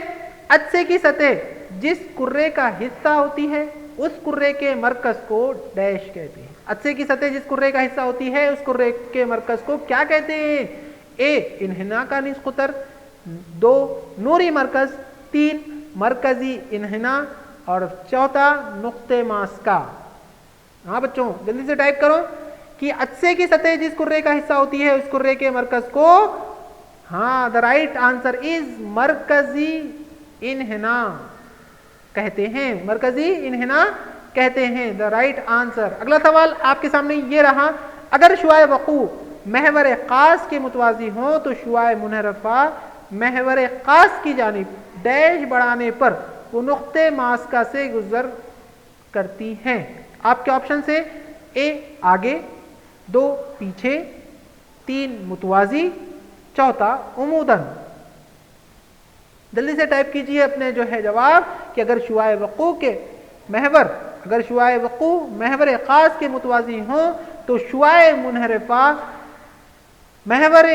अदसे की सतह जिस कुर्रे का हिस्सा होती है उस कुर्रे के मरकज को डैश कहते हैं। अदसे की सतह जिस कुर्रे का हिस्सा होती है उस कुर्रे के मरकज को क्या कहते हैं? ए इन्हिना का निस्कुतर, 2 नूरी मरकज, 3 मरकजी इन्हिना और चौथा नुक्ते मास का। हाँ बच्चों जल्दी से टाइप करो कि अदसे की सतह जिस कुर्रे का हिस्सा होती है उस कुर्रे के मरकज को, हाँ द राइट आंसर इज मरकजी इन्हिना कहते हैं। मरकजी इन्हिना कहते हैं, द राइट आंसर। अगला सवाल आपके सामने ये रहा, अगर शुआए वकू महवर खास के मुतवाजी हो तो शुआए मुनहरफा महवर खास की जानिब डैश बढ़ाने पर वो नुक्ते मास्का से गुजर करती हैं। आपके ऑप्शन से ए आगे, 2 पीछे, 3 मुतवाजी, चौथा उमूदन। जल्दी से टाइप कीजिए अपने जो है जवाब कि अगर शुआए वकू के महवर, अगर शुआए वकू महवर खास के मुतवाजी हो तो शुआए मुनहरफा महवर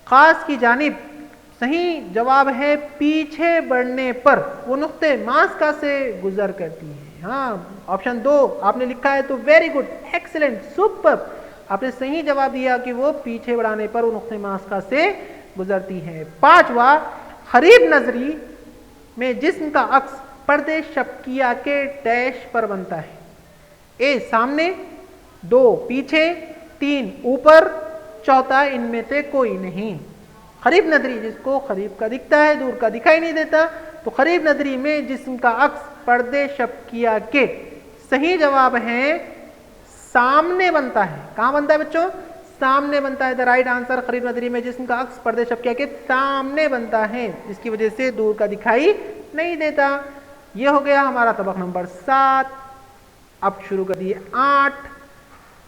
खास की जानिब सही जवाब है पीछे बढ़ने पर वो नुक्ते मास्का से गुजर करती है। हाँ ऑप्शन 2 आपने लिखा है तो वेरी गुड, एक्सीलेंट, सुपर। आपने सही जवाब दिया कि वो पीछे बढ़ाने पर वो नुक्ते मास्का से गुजरती है। पांचवा, खरीब नजरी में जिस्म का अक्स पर्दे शबकिया के डैश पर बनता है। ए सामने, 2 पीछे, 3 ऊपर, चौथा इनमें से कोई नहीं। खरीब नजरी जिसको करीब का दिखता है दूर का दिखाई नहीं देता, तो खरीब नजरी में जिस्म का अक्स पर्दे शबकिया के सही जवाब है सामने बनता है। कहां बनता है बच्चों? सामने बनता है। द राइट आंसर खरीब नजरी में जिस्म का अक्स पर्दे शबकिया के सामने बनता है, जिसकी वजह से दूर का दिखाई नहीं देता। यह हो गया हमारा सबक नंबर 7। अब शुरू कर दिए 8।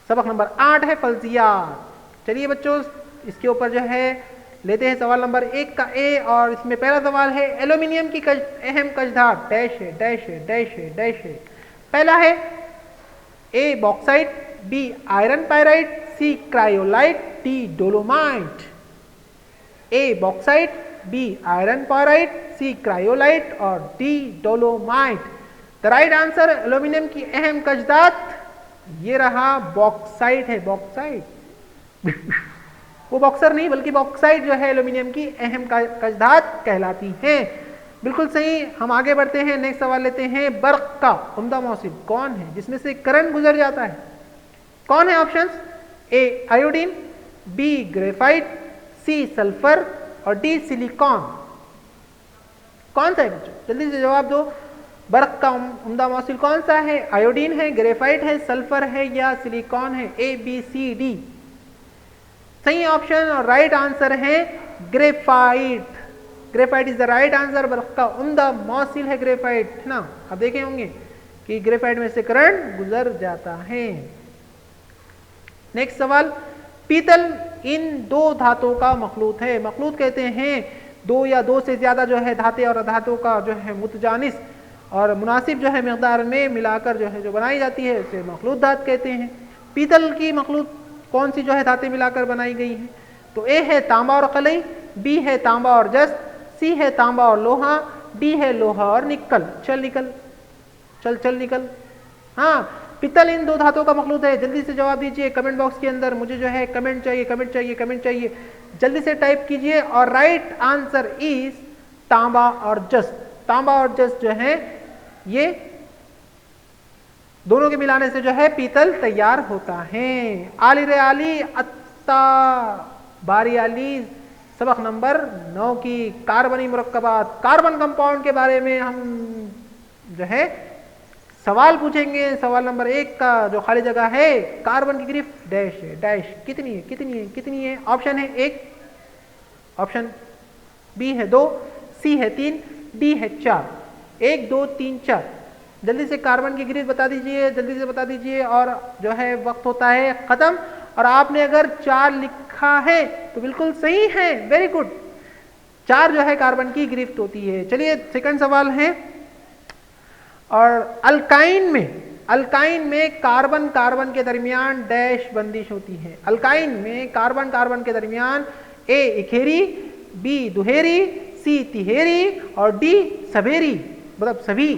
सबक नंबर 8 है फल्जियात। चलिए बच्चों इसके ऊपर जो है लेते हैं सवाल नंबर 1 का ए, और इसमें पहला सवाल है एल्यूमिनियम की अहम कजधात डैश है डैश है डैश है डैश है। पहला है ए बॉक्साइट, बी आयरन पायराइट, सी क्रायोलाइट, डी डोलोमाइट। ए बॉक्साइट, बी आयरन पायराइट, सी क्रायोलाइट और D dolomite. The right answer aluminium की अहम कजदात ये रहा बॉक्साइट है। बॉक्साइट वो बॉक्सर नहीं बल्कि बॉक्साइट जो है एल्यूमिनियम की अहम कजदात कहलाती है। बिल्कुल सही। हम आगे बढ़ते हैं, नेक्स्ट सवाल लेते हैं। बर्क का उम्दा मौसिल कौन है जिसमें से करंट गुजर जाता है? कौन है options? A iodine, B graphite, C sulphur और डी सिलिकॉन। कौन सा है बच्चों? जल्दी से जवाब दो। बर्क का उम्दा मौसिल कौन सा है? आयोडीन है, ग्रेफाइट है, सल्फर है या सिलिकॉन है? ए बी सी डी सही ऑप्शन और राइट आंसर है graphite. Graphite is the right answer. बर्क का उम्दा मौसिल है ग्रेफाइट, है ना? आप देखे होंगे कि ग्रेफाइट में से करंट गुजर जाता है। नेक्स्ट सवाल, पीतल इन 2 धातुओं का मखलूत है। मखलूत कहते हैं दो या दो से ज़्यादा जो है धातु और अधातु का जो है मुतजानिस और मुनासिब जो है मकदार में मिलाकर जो है जो बनाई जाती है उसे मखलूत धात कहते हैं। पीतल की मखलूत कौन सी जो है धातें मिलाकर बनाई गई है? तो ए है तांबा और कलई, बी है तांबा और जस्त, सी है तांबा और लोहा, डी है लोहा और निकल। चल निकल, चल चल निकल। हाँ, पीतल इन दो धातुओं का मखलूत है। जल्दी से जवाब दीजिए कमेंट बॉक्स के अंदर। मुझे जो है कमेंट चाहिए, कमेंट चाहिए, कमेंट चाहिए। जल्दी से टाइप कीजिए। और राइट आंसर इज तांबा और जस्त। तांबा और जस्त जो है ये दोनों के मिलाने से जो है पीतल तैयार होता है। आली रे आली अत्ता बारी आली। सबक नंबर 9 की कार्बनी मुरक्कबात, कार्बन कंपाउंड के बारे में हम जो है सवाल पूछेंगे। सवाल नंबर 1 का जो खाली जगह है, कार्बन की गिरफ्त डैश है, डैश कितनी है, कितनी है, कितनी है? ऑप्शन है 1, ऑप्शन बी है 2, सी है 3, डी है 4। 1 2 3 4। जल्दी से कार्बन की गिरफ्त बता दीजिए, जल्दी से बता दीजिए। और जो है वक्त होता है खत्म। और आपने अगर 4 लिखा है तो बिल्कुल सही है, वेरी गुड। 4 जो है कार्बन की गिरफ्त होती है। चलिए सेकंड सवाल है। और अल्काइन में कार्बन कार्बन के दरमियान डैश बंदिश होती है। अल्काइन में कार्बन कार्बन के दरमियान ए इखेरी, बी दुहेरी, सी तिहेरी और डी सभेरी, मतलब सभी।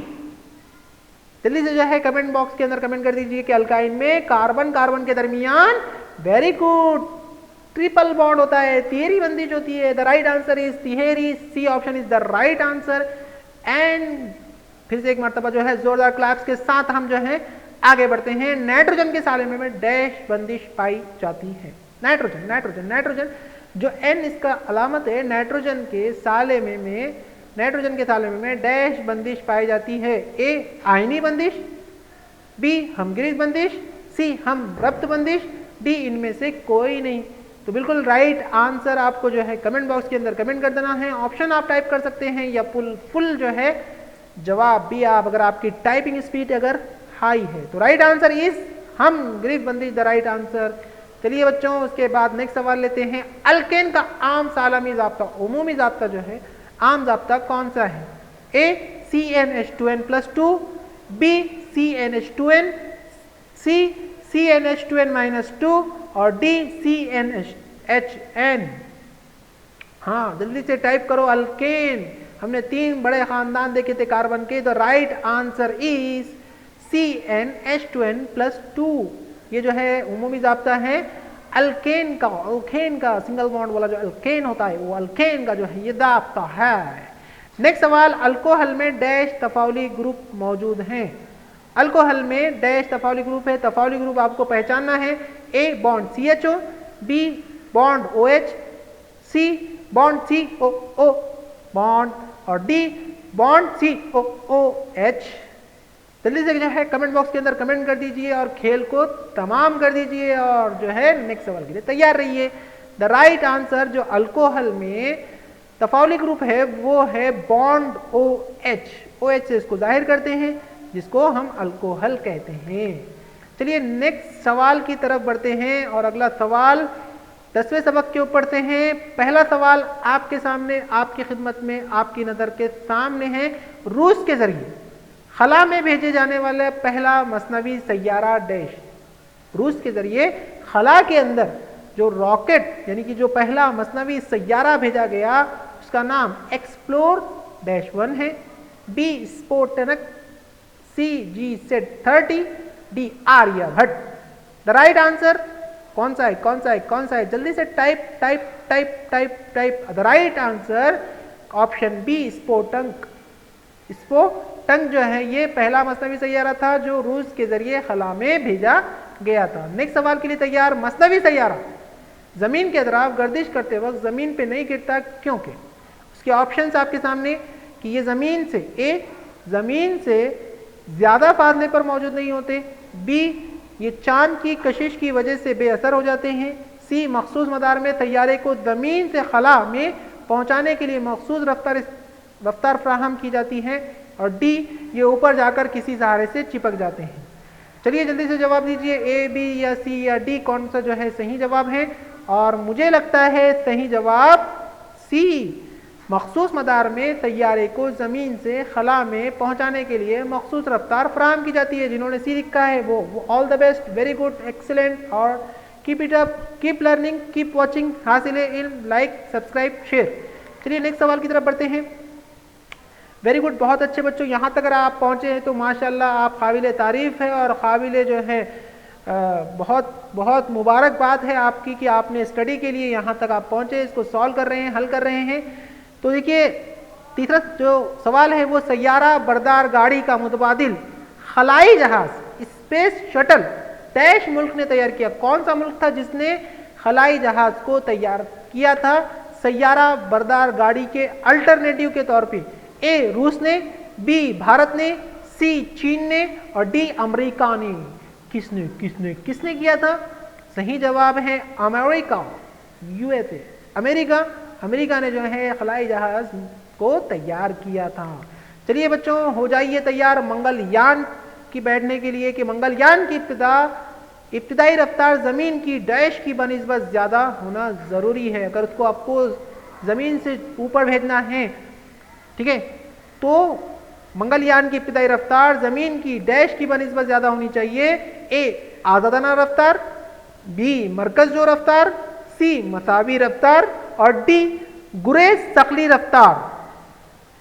जल्दी से जो है कमेंट बॉक्स के अंदर कमेंट कर दीजिए कि अल्काइन में कार्बन कार्बन के दरमियान, वेरी गुड, ट्रिपल बॉन्ड होता है, तिहेरी बंदिश होती है। द राइट आंसर इज तिहेरी। C option is the right answer. And फिर से एक मर्तबा जो है जोरदार क्लैप्स के साथ हम जो है आगे बढ़ते हैं। नाइट्रोजन के सालेमे में डैश बंदिश पाई जाती है। नाइट्रोजन नाइट्रोजन नाइट्रोजन जो एन इसका अलामत है, नाइट्रोजन के सालेमे में डैश बंदिश पाई जाती है। ए आयनी बंदिश, बी हमगिरिज बंदिश, सी हम रब्त बंदिश, डी इनमें से कोई नहीं। तो बिल्कुल राइट आंसर आपको जो है कमेंट बॉक्स के अंदर कमेंट कर देना है। ऑप्शन आप टाइप कर सकते हैं या फुल जो है जवाब भी आप, अगर आपकी टाइपिंग स्पीड अगर हाई है तो। राइट आंसर इज हम गिरफ्त बंदिश, द राइट आंसर। चलिए बच्चों, उसके बाद नेक्स्ट सवाल लेते हैं। अल्केन का आम सालामी जाब्ता, उमूमी जाब्ता जो है आम जाब्ता कौन सा है? ए CnH2n+2, बी CnH2n, सी CnH2n-2 और डी CnHn। हाँ, जल्दी से टाइप करो अल्केन। हमने 3 बड़े खानदान देखे थे कार्बन के। The right answer is CnH2n+2। ये जो है उमूमी जाब्ता है अल्केन का सिंगल बॉन्ड वाला जो अल्केन होता है वो अल्केन का जो है ये जाब्ता है। नेक्स्ट सवाल। अल्कोहल में डैश तफाउली ग्रुप मौजूद हैं। अल्कोहल में डैश तफाउली ग्रुप है। तफाउली ग्रुप आपको पहचानना है। A bond CHO, B bond OH, C bond COO bond और डी बॉन्ड COOH। जल्दी से जो है कमेंट बॉक्स के अंदर कमेंट कर दीजिए और खेल को तमाम कर दीजिए और जो है नेक्स्ट सवाल के लिए तैयार रहिए। द राइट आंसर जो अल्कोहल में तफाउली ग्रुप है वो है बॉन्ड OH। OH से इसको जाहिर करते हैं जिसको हम अल्कोहल कहते हैं। चलिए नेक्स्ट सवाल की तरफ बढ़ते हैं और अगला सवाल 10वें सबक के ऊपर से हैं। पहला सवाल आपके सामने, आपकी खिदमत में, आपकी नज़र के सामने है। रूस के जरिए खला में भेजे जाने वाला पहला मसनवी सैयारा डैश। रूस के जरिए खला के अंदर जो रॉकेट यानी कि जो पहला मसनवी सैयारा भेजा गया उसका नाम एक्सप्लोर-1 है, B Sputnik, C GSAT-30, D Aryabhata. The right answer कौन सा है, कौन सा है, कौन सा है? जल्दी से type type type type type. The right answer option B Sputnik. Sputnik जो है ये पहला मसनवी सैयारा था जो रूस के जरिए खला में भेजा गया था। नेक्स्ट सवाल के लिए तैयार। मसनवी सैयारा जमीन के अतराफ गर्दिश करते वक्त जमीन पे नहीं गिरता क्योंकि? उसके ऑप्शंस आपके सामने कि ये जमीन से ज्यादा फासले पर मौजूद नहीं होते, बी ये चांद की कशिश की वजह से बेअसर हो जाते हैं, सी मखसूस मदार में तैयारे को जमीन से खला में पहुंचाने के लिए मखसूस रफ्तार फ्राहम की जाती है, और डी ये ऊपर जाकर किसी सहारे से चिपक जाते हैं। चलिए जल्दी से जवाब दीजिए, ए बी या सी या डी कौन सा जो है सही जवाब है? और मुझे लगता है सही जवाब सी। मखसूस मदार में तैयारे को ज़मीन से खला में पहुंचाने के लिए मखसूस रफ्तार फराहम की जाती है। जिन्होंने सी लिखा है वो all the best, very good, excellent, और keep it up, keep learning, keep watching, Hasil Ilm, like, subscribe, share. चलिए नेक्स्ट सवाल की तरफ बढ़ते हैं। वेरी गुड, बहुत अच्छे बच्चों, यहाँ तक अगर आप पहुँचे हैं तो माशाल्लाह आप काबिल तारीफ़ है और काबिल जो है बहुत बहुत मुबारकबाद है आपकी कि आपने स्टडी के लिए यहाँ तक आप पहुँचे, इसको सॉल्व कर रहे हैं, हल कर रहे हैं। तो देखिए तीसरा जो सवाल है वो सैयारा बरदार गाड़ी का मुतबादिल खलाई जहाज स्पेस शटल डैश मुल्क ने तैयार किया। कौन सा मुल्क था जिसने खलाई जहाज को तैयार किया था सैयारा बरदार गाड़ी के अल्टरनेटिव के तौर पे? ए रूस ने, बी भारत ने, सी चीन ने और डी अमेरिका ने। किसने किसने किसने किया था? सही जवाब है अमेरिका, यूएसए, अमेरिका। अमेरिका ने जो है खलाई जहाज को तैयार किया था। चलिए बच्चों हो जाइए तैयार मंगलयान की बैठने के लिए कि मंगलयान की इब्तिदाई रफ्तार ज़मीन की डैश की बनिस्बत ज़्यादा होना ज़रूरी है। अगर उसको आपको ज़मीन से ऊपर भेजना है, ठीक है, तो मंगलयान की इब्तिदाई रफ्तार ज़मीन की डैश की बनिस्बत ज़्यादा होनी चाहिए। ए आज़ादाना रफ्तार, बी मरकज़ जो रफ्तार, सी मसावी रफ्तार और डी गुरेज सकली रफ्तार।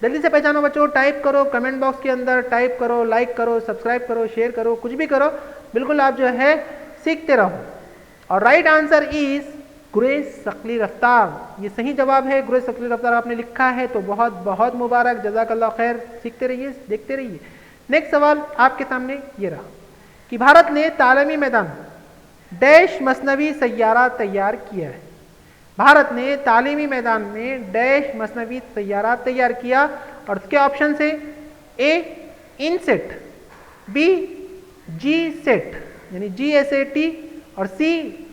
जल्दी से पहचानो बच्चों, टाइप करो कमेंट बॉक्स के अंदर, टाइप करो, लाइक करो, सब्सक्राइब करो, शेयर करो, कुछ भी करो, बिल्कुल आप जो है सीखते रहो। और राइट आंसर इज गुरेज सकली रफ्तार, ये सही जवाब है। गुरेज सकली रफ्तार आपने लिखा है तो बहुत बहुत मुबारक, जज़ाकल्लाह खैर। सीखते रहिए, देखते रहिए। नेक्स्ट सवाल आपके सामने ये रहा कि भारत ने तालीमी मैदान डैश मसनवी सैयारा तैयार किया है। भारत ने तालीमी मैदान में डैश मसनवी सैयारा तैयार किया और उसके ऑप्शन से A INSAT, B G SAT यानी GSAT और C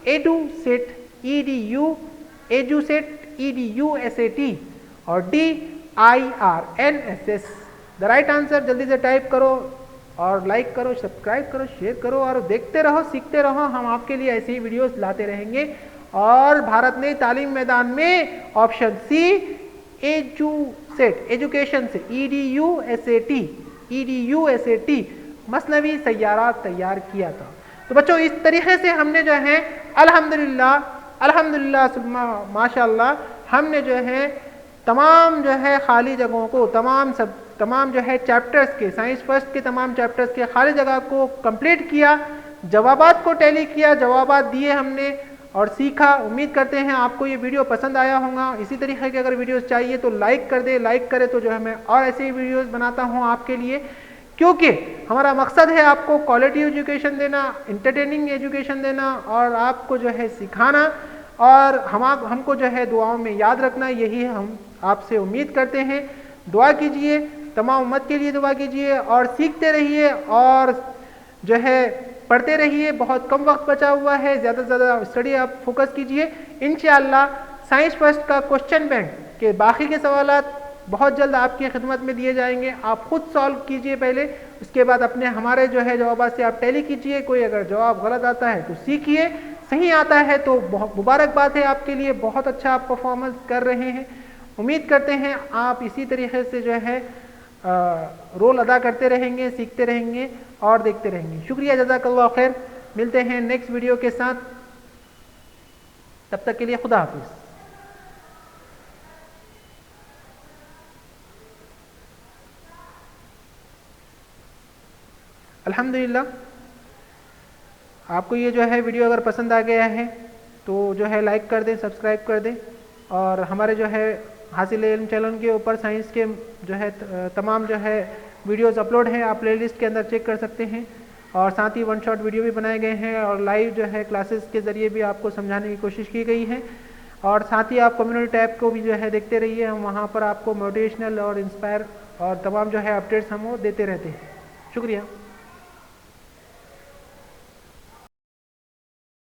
EDU SAT EDU, EDU SAT EDU SAT और D IRNSS। The right answer जल्दी से टाइप करो और लाइक करो, सब्सक्राइब करो, शेयर करो और देखते रहो, सीखते रहो। हम आपके लिए ऐसी ही वीडियोस लाते रहेंगे। और भारत ने तालीम मैदान में option C Edusat education से EDU SAT मसनवी सैयारा तैयार किया था। तो बच्चों इस तरीके से हमने जो है अल्हम्दुलिल्लाह माशाअल्लाह हमने जो है तमाम जो है खाली जगहों को तमाम जो है चैप्टर्स के साइंस फर्स्ट के तमाम चैप्टर्स के खाली जगह को कंप्लीट किया, जवाबात को टैली किया, जवाबात दिए हमने और सीखा। उम्मीद करते हैं आपको ये वीडियो पसंद आया होगा। इसी तरीके के अगर वीडियोस चाहिए तो लाइक कर दे, लाइक करे तो जो है मैं और ऐसे ही वीडियोस बनाता हूँ आपके लिए, क्योंकि हमारा मकसद है आपको क्वालिटी एजुकेशन देना, इंटरटेनिंग एजुकेशन देना और आपको जो है सिखाना और हमको जो है दुआओं में याद रखना। यही हम आपसे उम्मीद करते हैं। दुआ कीजिए, तमाम उम्मत के लिए दुआ कीजिए और सीखते रहिए और जो है पढ़ते रहिए। बहुत कम वक्त बचा हुआ है, ज़्यादा से ज़्यादा स्टडी आप फोकस कीजिए। इंशाअल्लाह साइंस फर्स्ट का क्वेश्चन बैंक के बाकी के सवालात बहुत जल्द आपकी खिदमत में दिए जाएंगे। आप खुद सॉल्व कीजिए पहले, उसके बाद अपने हमारे जो है जवाब से आप टैली कीजिए। कोई अगर जवाब गलत आता है तो सीखिए, सही आता है तो बहुत मुबारकबाद है आपके लिए, बहुत अच्छा आप परफॉर्मेंस कर रहे हैं। उम्मीद करते हैं आप इसी तरीके से जो है रोल अदा करते रहेंगे, सीखते रहेंगे और देखते रहेंगे। शुक्रिया, जज़ाकल्लाह खैर। मिलते हैं नेक्स्ट वीडियो के साथ, तब तक के लिए खुदा हाफिज़। अल्हम्दुलिल्लाह, आपको ये जो है वीडियो अगर पसंद आ गया है तो जो है लाइक कर दें, सब्सक्राइब कर दें और हमारे जो है हासिल इल्म चैनल के ऊपर साइंस के जो है तमाम जो है वीडियोस अपलोड हैं, आप प्लेलिस्ट के अंदर चेक कर सकते हैं। और साथ ही वन शॉट वीडियो भी बनाए गए हैं और लाइव जो है क्लासेस के ज़रिए भी आपको समझाने की कोशिश की गई है। और साथ ही आप कम्युनिटी टैब को भी जो है देखते रहिए, हम वहाँ पर आपको मोटिवेशनल और इंस्पायर और तमाम जो है अपडेट्स हम वो देते रहते हैं। शुक्रिया।